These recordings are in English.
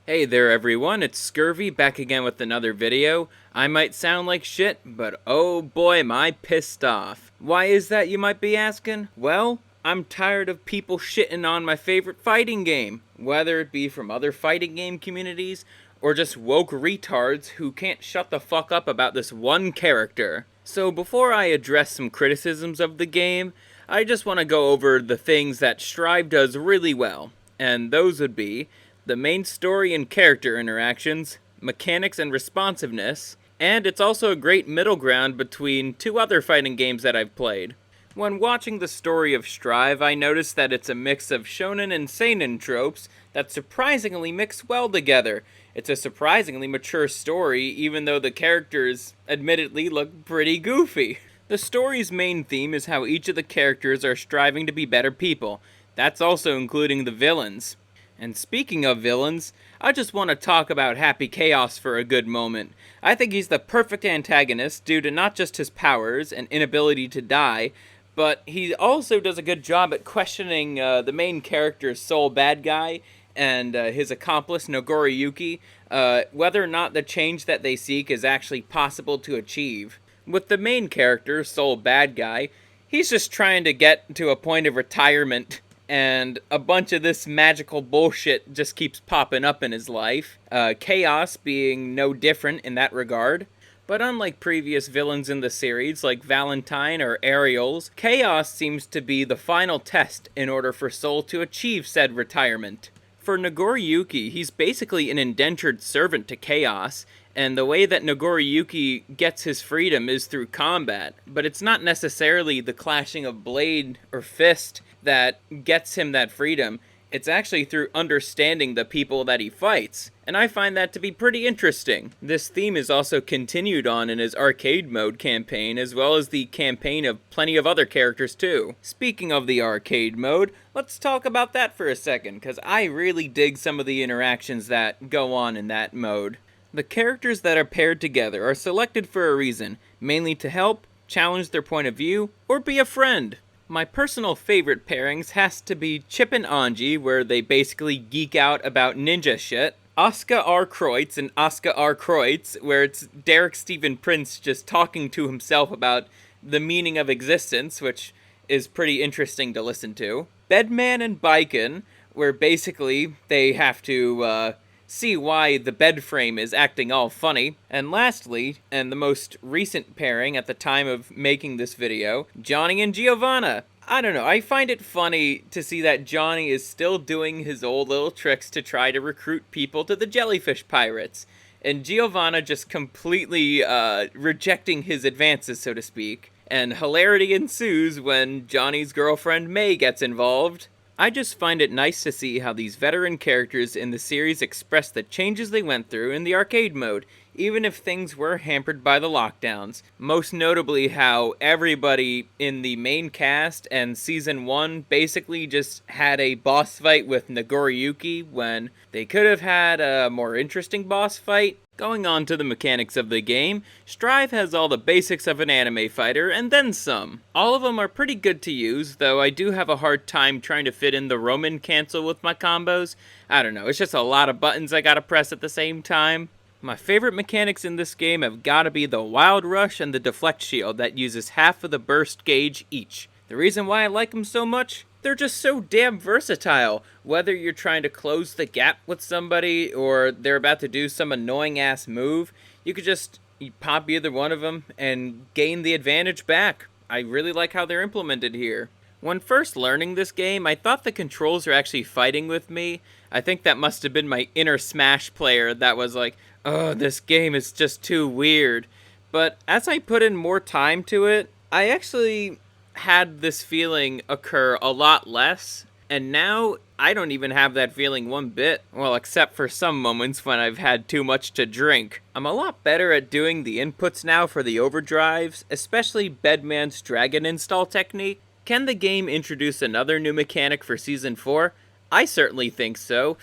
Hey there everyone, it's Scurvy back again with another video. I might sound like shit, but oh boy am I pissed off. Why is that, you might be asking? Well, I'm tired of people shitting on my favorite fighting game, whether it be from other fighting game communities or just woke retards who can't shut the fuck up about this one character. So before I address some criticisms of the game, I just want to go over the things that Strive does really well, and those would be the main story and character interactions, mechanics and responsiveness, and it's also a great middle ground between two other fighting games that I've played. When watching the story of Strive, I noticed that it's a mix of shonen and seinen tropes that surprisingly mix well together. It's a surprisingly mature story, even though the characters admittedly look pretty goofy. The story's main theme is how each of the characters are striving to be better people. That's also including the villains. And speaking of villains, I just want to talk about Happy Chaos for a good moment. I think he's the perfect antagonist due to not just his powers and inability to die, but he also does a good job at questioning the main character's sole bad guy and his accomplice Nogoriyuki, whether or not the change that they seek is actually possible to achieve. With the main character, sole bad guy, he's just trying to get to a point of retirement, and a bunch of this magical bullshit just keeps popping up in his life. Chaos being no different in that regard. But unlike previous villains in the series, like Valentine or Ariel's, Chaos seems to be the final test in order for Soul to achieve said retirement. For Nogoriyuki, he's basically an indentured servant to Chaos, and the way that Nogoriyuki gets his freedom is through combat, but it's not necessarily the clashing of blade or fist that gets him that freedom. It's actually through understanding the people that he fights, and I find that to be pretty interesting. This theme is also continued on in his arcade mode campaign, as well as the campaign of plenty of other characters too. Speaking of the arcade mode, let's talk about that for a second, because I really dig some of the interactions that go on in that mode. The characters that are paired together are selected for a reason, mainly to help, challenge their point of view, or be a friend. My personal favorite pairings has to be Chip and Anji, where they basically geek out about ninja shit. Asuka R. Kreutz and Asuka R. Kreutz, where it's Derek Stephen Prince just talking to himself about the meaning of existence, which is pretty interesting to listen to. Bedman and Baiken, where basically they have to see why the bed frame is acting all funny. And lastly, and the most recent pairing at the time of making this video, Johnny and Giovanna. I don't know, I find it funny to see that Johnny is still doing his old little tricks to try to recruit people to the Jellyfish Pirates, and Giovanna just completely rejecting his advances, so to speak. And hilarity ensues when Johnny's girlfriend May gets involved. I just find it nice to see how these veteran characters in the series express the changes they went through in the arcade mode, even if things were hampered by the lockdowns. Most notably how everybody in the main cast and Season 1 basically just had a boss fight with Nogoriyuki when they could have had a more interesting boss fight. Going on to the mechanics of the game, Strive has all the basics of an anime fighter, and then some. All of them are pretty good to use, though I do have a hard time trying to fit in the Roman cancel with my combos. I don't know, it's just a lot of buttons I gotta press at the same time. My favorite mechanics in this game have gotta be the Wild Rush and the Deflect Shield that uses half of the burst gauge each. The reason why I like them so much? They're just so damn versatile. Whether you're trying to close the gap with somebody or they're about to do some annoying ass move, you could just pop either one of them and gain the advantage back. I really like how they're implemented here. When first learning this game, I thought the controls were actually fighting with me. I think that must have been my inner Smash player that was like, oh, this game is just too weird. But as I put in more time to it, I actually had this feeling occur a lot less, and now I don't even have that feeling one bit. Well, except for some moments when I've had too much to drink. I'm a lot better at doing the inputs now for the overdrives, especially Bedman's dragon install technique. Can the game introduce another new mechanic for Season 4? I certainly think so,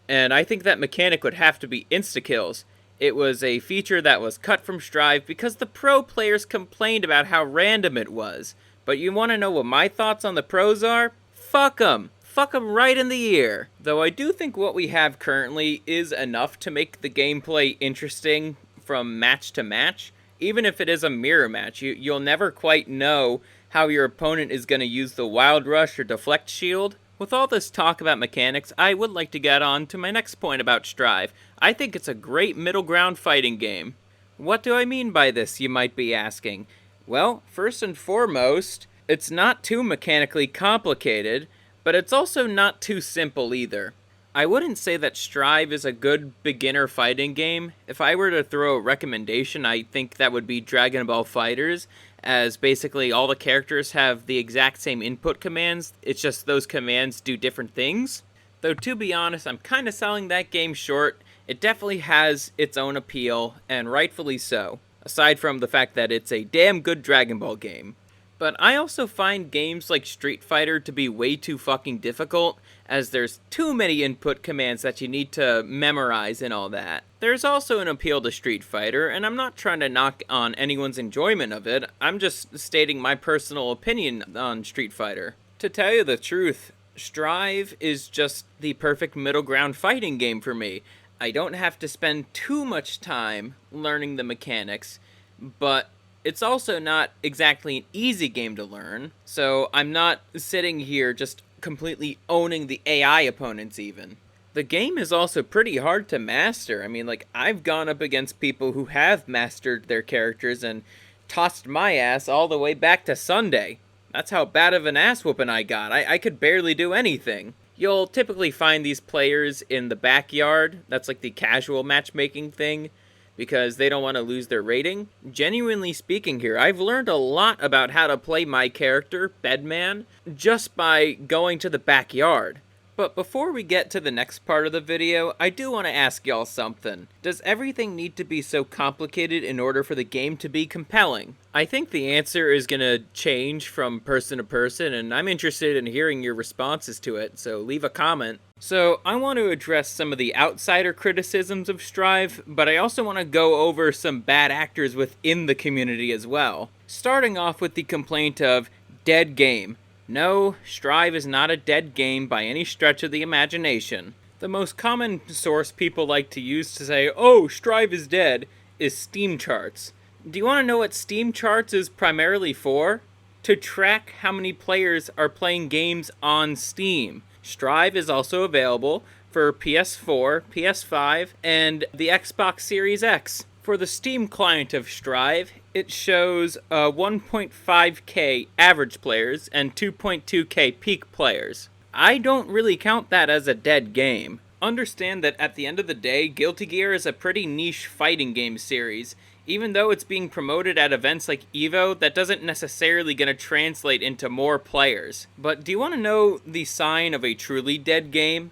and I think that mechanic would have to be insta-kills. It was a feature that was cut from Strive because the pro players complained about how random it was. But you want to know what my thoughts on the pros are? Fuck 'em. fuck 'em right in the ear. Though I do think what we have currently is enough to make the gameplay interesting from match to match. Even if it is a mirror match, you'll never quite know how your opponent is going to use the Wild Rush or Deflect Shield. With all this talk about mechanics, I would like to get on to my next point about Strive. I think it's a great middle ground fighting game. What do I mean by this, you might be asking? Well, first and foremost, it's not too mechanically complicated, but it's also not too simple either. I wouldn't say that Strive is a good beginner fighting game. If I were to throw a recommendation, I think that would be Dragon Ball FighterZ, as basically all the characters have the exact same input commands, it's just those commands do different things. Though to be honest, I'm kind of selling that game short. It definitely has its own appeal, and rightfully so, aside from the fact that it's a damn good Dragon Ball game. But I also find games like Street Fighter to be way too fucking difficult, as there's too many input commands that you need to memorize and all that. There's also an appeal to Street Fighter, and I'm not trying to knock on anyone's enjoyment of it, I'm just stating my personal opinion on Street Fighter. To tell you the truth, Strive is just the perfect middle ground fighting game for me. I don't have to spend too much time learning the mechanics, but it's also not exactly an easy game to learn, so I'm not sitting here just completely owning the AI opponents even. The game is also pretty hard to master. I mean, like, I've gone up against people who have mastered their characters and tossed my ass all the way back to Sunday. That's how bad of an ass whooping I got. I could barely do anything. You'll typically find these players in the backyard. That's like the casual matchmaking thing, because they don't want to lose their rating. Genuinely speaking here, I've learned a lot about how to play my character, Bedman, just by going to the backyard. But before we get to the next part of the video, I do want to ask y'all something. Does everything need to be so complicated in order for the game to be compelling? I think the answer is going to change from person to person, and I'm interested in hearing your responses to it, so leave a comment. So, I want to address some of the outsider criticisms of Strive, but I also want to go over some bad actors within the community as well. Starting off with the complaint of dead game. No, Strive is not a dead game by any stretch of the imagination. The most common source people like to use to say, oh, Strive is dead, is Steam charts. Do you want to know what Steam charts is primarily for? To track how many players are playing games on Steam. Strive is also available for PS4, PS5, and the Xbox Series X. For the Steam client of Strive, it shows 1.5k average players and 2.2k peak players. I don't really count that as a dead game. Understand that at the end of the day, Guilty Gear is a pretty niche fighting game series. Even though it's being promoted at events like EVO, that doesn't necessarily gonna translate into more players. But do you want to know the sign of a truly dead game?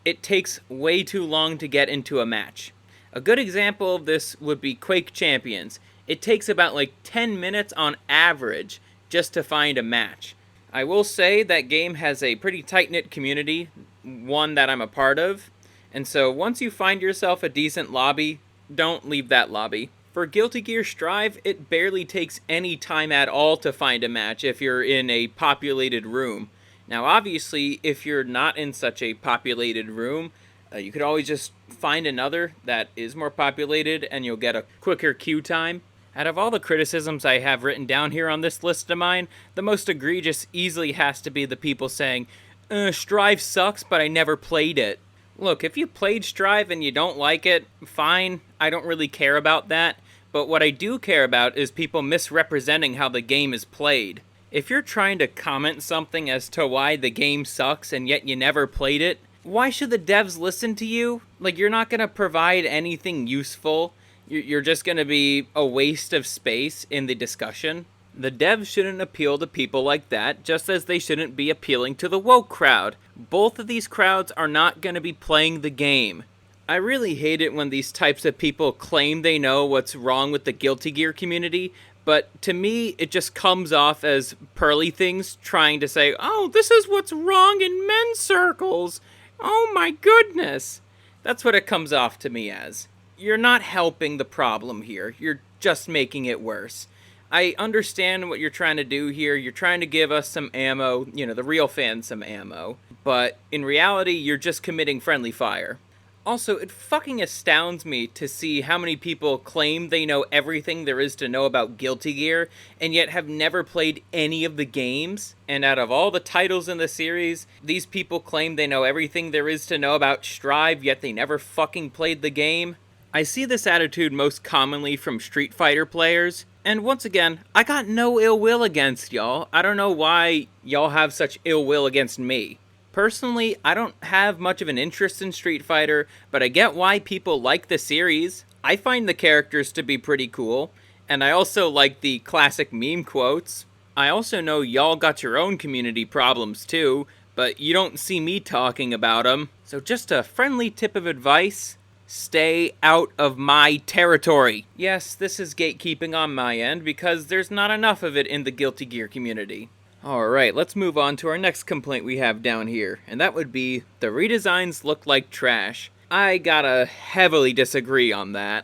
It takes way too long to get into a match. A good example of this would be Quake Champions. It takes about like 10 minutes on average just to find a match. I will say that game has a pretty tight-knit community, one that I'm a part of, and so once you find yourself a decent lobby, don't leave that lobby. For Guilty Gear Strive, it barely takes any time at all to find a match if you're in a populated room. Now obviously, if you're not in such a populated room, you could always just find another that is more populated and you'll get a quicker queue time. Out of all the criticisms I have written down here on this list of mine, the most egregious easily has to be the people saying, Strive sucks, but I never played it. Look, if you played Strive and you don't like it, fine, I don't really care about that. But what I do care about is people misrepresenting how the game is played. If you're trying to comment something as to why the game sucks and yet you never played it, why should the devs listen to you? Like, you're not going to provide anything useful. You're just going to be a waste of space in the discussion. The devs shouldn't appeal to people like that, just as they shouldn't be appealing to the woke crowd. Both of these crowds are not going to be playing the game. I really hate it when these types of people claim they know what's wrong with the Guilty Gear community, but to me, it just comes off as pearly things trying to say, oh, this is what's wrong in men's circles. Oh my goodness. That's what it comes off to me as. You're not helping the problem here. You're just making it worse. I understand what you're trying to do here. You're trying to give us some ammo, the real fans some ammo. But in reality, you're just committing friendly fire. Also, it fucking astounds me to see how many people claim they know everything there is to know about Guilty Gear, and yet have never played any of the games. And out of all the titles in the series, these people claim they know everything there is to know about Strive, yet they never fucking played the game. I see this attitude most commonly from Street Fighter players, and once again, I got no ill will against y'all. I don't know why y'all have such ill will against me. Personally, I don't have much of an interest in Street Fighter, but I get why people like the series. I find the characters to be pretty cool, and I also like the classic meme quotes. I also know y'all got your own community problems too, but you don't see me talking about them. So just a friendly tip of advice: stay out of my territory. Yes, this is gatekeeping on my end because there's not enough of it in the Guilty Gear community. Alright, let's move on to our next complaint we have down here, and that would be, the redesigns look like trash. I gotta heavily disagree on that.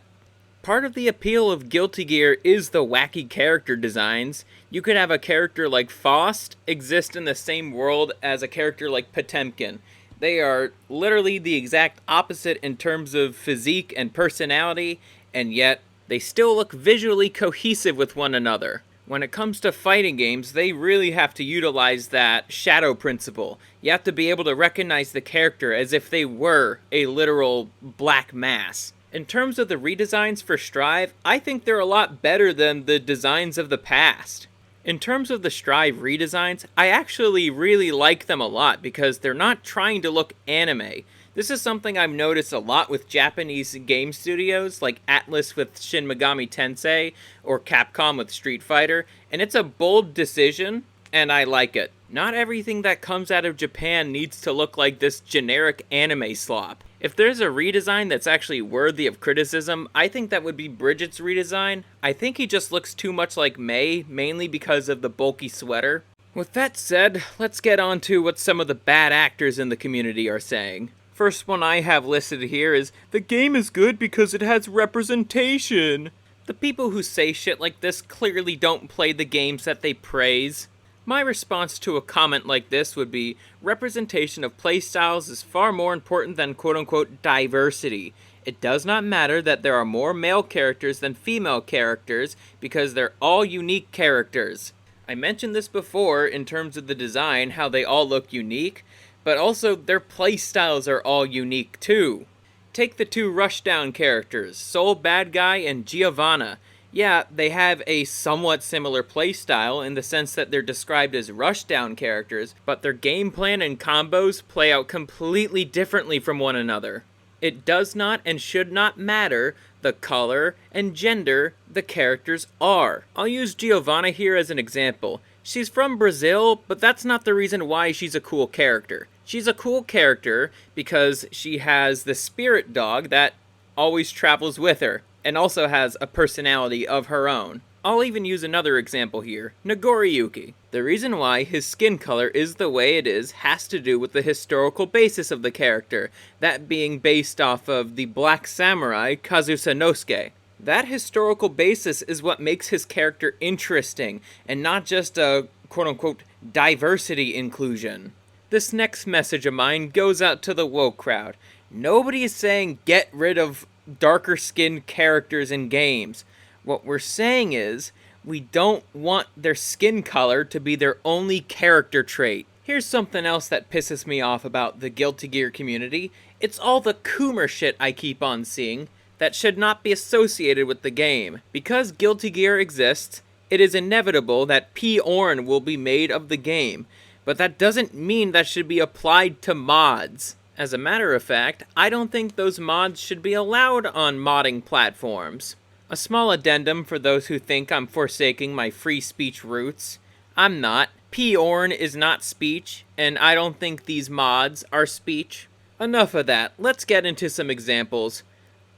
Part of the appeal of Guilty Gear is the wacky character designs. You could have a character like Faust exist in the same world as a character like Potemkin. They are literally the exact opposite in terms of physique and personality, and yet they still look visually cohesive with one another. When it comes to fighting games, they really have to utilize that shadow principle. You have to be able to recognize the character as if they were a literal black mass. In terms of the redesigns for Strive, I think they're a lot better than the designs of the past. In terms of the Strive redesigns, I actually really like them a lot because they're not trying to look anime. This is something I've noticed a lot with Japanese game studios like Atlus with Shin Megami Tensei or Capcom with Street Fighter, and it's a bold decision, and I like it. Not everything that comes out of Japan needs to look like this generic anime slop. If there's a redesign that's actually worthy of criticism, I think that would be Bridget's redesign. I think he just looks too much like Mei, mainly because of the bulky sweater. With that said, let's get on to what some of the bad actors in the community are saying. First one I have listed here is, the game is good because it has representation. The people who say shit like this clearly don't play the games that they praise. My response to a comment like this would be, representation of playstyles is far more important than quote-unquote diversity. It does not matter that there are more male characters than female characters because they're all unique characters. I mentioned this before in terms of the design, how they all look unique, but also their playstyles are all unique too. Take the two Rushdown characters, Soul Bad Guy and Giovanna. Yeah, they have a somewhat similar playstyle in the sense that they're described as Rushdown characters, but their game plan and combos play out completely differently from one another. It does not and should not matter the color and gender the characters are. I'll use Giovanna here as an example. She's from Brazil, but that's not the reason why she's a cool character. She's a cool character because she has the spirit dog that always travels with her, and also has a personality of her own. I'll even use another example here, Nagoriyuki. The reason why his skin color is the way it is has to do with the historical basis of the character, that being based off of the Black Samurai Kazusanosuke. That historical basis is what makes his character interesting, and not just a quote-unquote diversity inclusion. This next message of mine goes out to the woke crowd. Nobody is saying get rid of darker skinned characters in games. What we're saying is, we don't want their skin color to be their only character trait. Here's something else that pisses me off about the Guilty Gear community. It's all the Coomer shit I keep on seeing that should not be associated with the game. Because Guilty Gear exists, it is inevitable that P-Orn will be made of the game, but that doesn't mean that should be applied to mods. As a matter of fact, I don't think those mods should be allowed on modding platforms. A small addendum for those who think I'm forsaking my free speech roots. I'm not. P-Orn is not speech, and I don't think these mods are speech. Enough of that, let's get into some examples.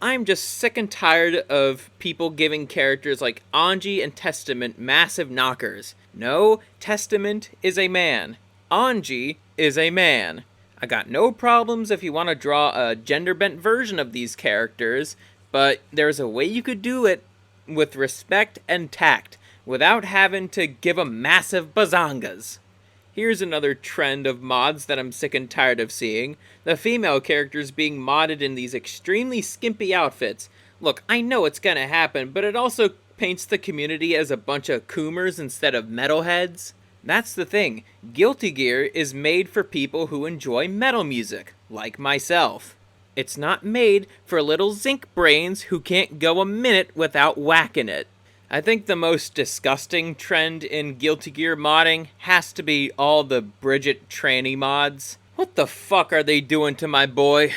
I'm just sick and tired of people giving characters like Anji and Testament massive knockers. No, Testament is a man. Anji is a man. I got no problems if you want to draw a gender-bent version of these characters, but there's a way you could do it with respect and tact. without having to give 'em massive bazongas. Here's another trend of mods that I'm sick and tired of seeing. The female characters being modded in these extremely skimpy outfits. Look, I know it's gonna happen, but it also paints the community as a bunch of coomers instead of metalheads. That's the thing. Guilty Gear is made for people who enjoy metal music, like myself. It's not made for little zinc brains who can't go a minute without whacking it. I think the most disgusting trend in Guilty Gear modding has to be all the Bridget tranny mods. What the fuck are they doing to my boy?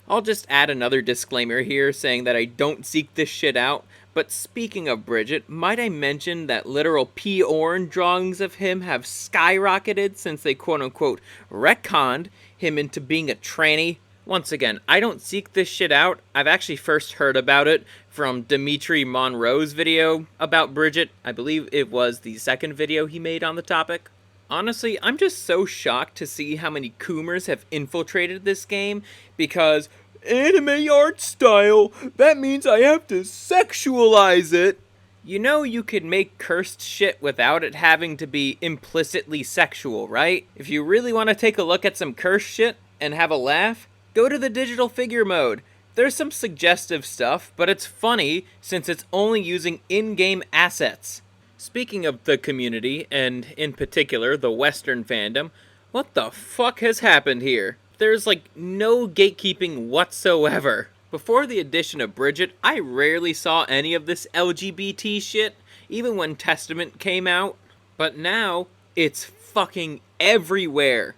I'll just add another disclaimer here saying that I don't seek this shit out, but speaking of Bridget, might I mention that literal P-Orn drawings of him have skyrocketed since they quote-unquote retconned him into being a tranny? Once again, I don't seek this shit out. I've actually first heard about it from Dimitri Monroe's video about Bridget. I believe it was the second video he made on the topic. Honestly, I'm just so shocked to see how many coomers have infiltrated this game because anime art style, that means I have to sexualize it. You know you could make cursed shit without it having to be implicitly sexual, right? If you really want to take a look at some cursed shit and have a laugh, go to the digital figure mode. There's some suggestive stuff, but it's funny since it's only using in-game assets. Speaking of the community, and in particular the Western fandom, what the fuck has happened here? There's like no gatekeeping whatsoever. Before the addition of Bridget, I rarely saw any of this LGBT shit, even when Testament came out. But now, it's fucking everywhere.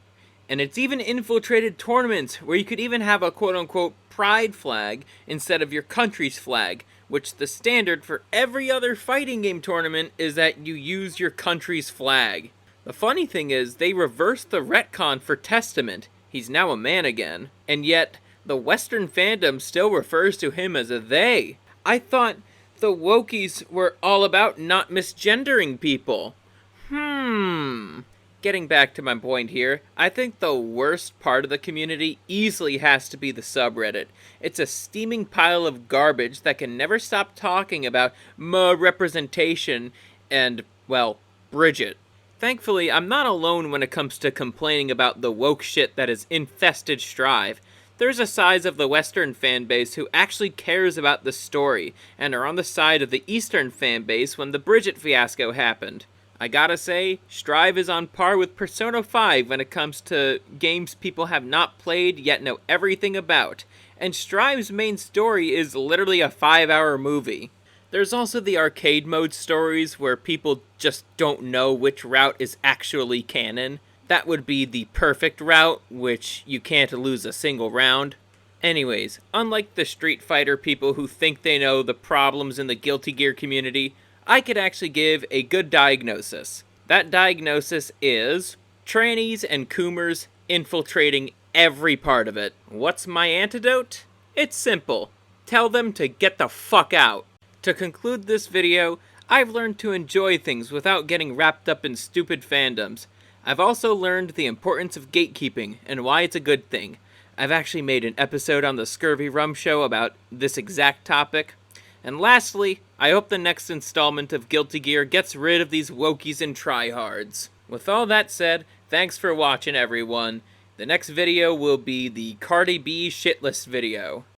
And it's even infiltrated tournaments where you could even have a quote-unquote pride flag instead of your country's flag, which the standard for every other fighting game tournament is that you use your country's flag. The funny thing is, they reversed the retcon for Testament. He's now a man again. And yet, the Western fandom still refers to him as a they. I thought the wokies were all about not misgendering people. Getting back to my point here, I think the worst part of the community easily has to be the subreddit. It's a steaming pile of garbage that can never stop talking about representation and, well, Bridget. Thankfully, I'm not alone when it comes to complaining about the woke shit that has infested Strive. There's a size of the Western fanbase who actually cares about the story, and are on the side of the Eastern fanbase when the Bridget fiasco happened. I gotta say, Strive is on par with Persona 5 when it comes to games people have not played yet know everything about, and Strive's main story is literally a 5-hour movie. There's also the arcade mode stories where people just don't know which route is actually canon. That would be the perfect route, which you can't lose a single round. Anyways, unlike the Street Fighter people who think they know the problems in the Guilty Gear community, I could actually give a good diagnosis. That diagnosis is trannies and coomers infiltrating every part of it. What's my antidote? It's simple. Tell them to get the fuck out. To conclude this video, I've learned to enjoy things without getting wrapped up in stupid fandoms. I've also learned the importance of gatekeeping and why it's a good thing. I've actually made an episode on the ScurvyRum show about this exact topic. And lastly, I hope the next installment of Guilty Gear gets rid of these wokies and tryhards. With all that said, thanks for watching everyone. The next video will be the Cardi B shitlist video.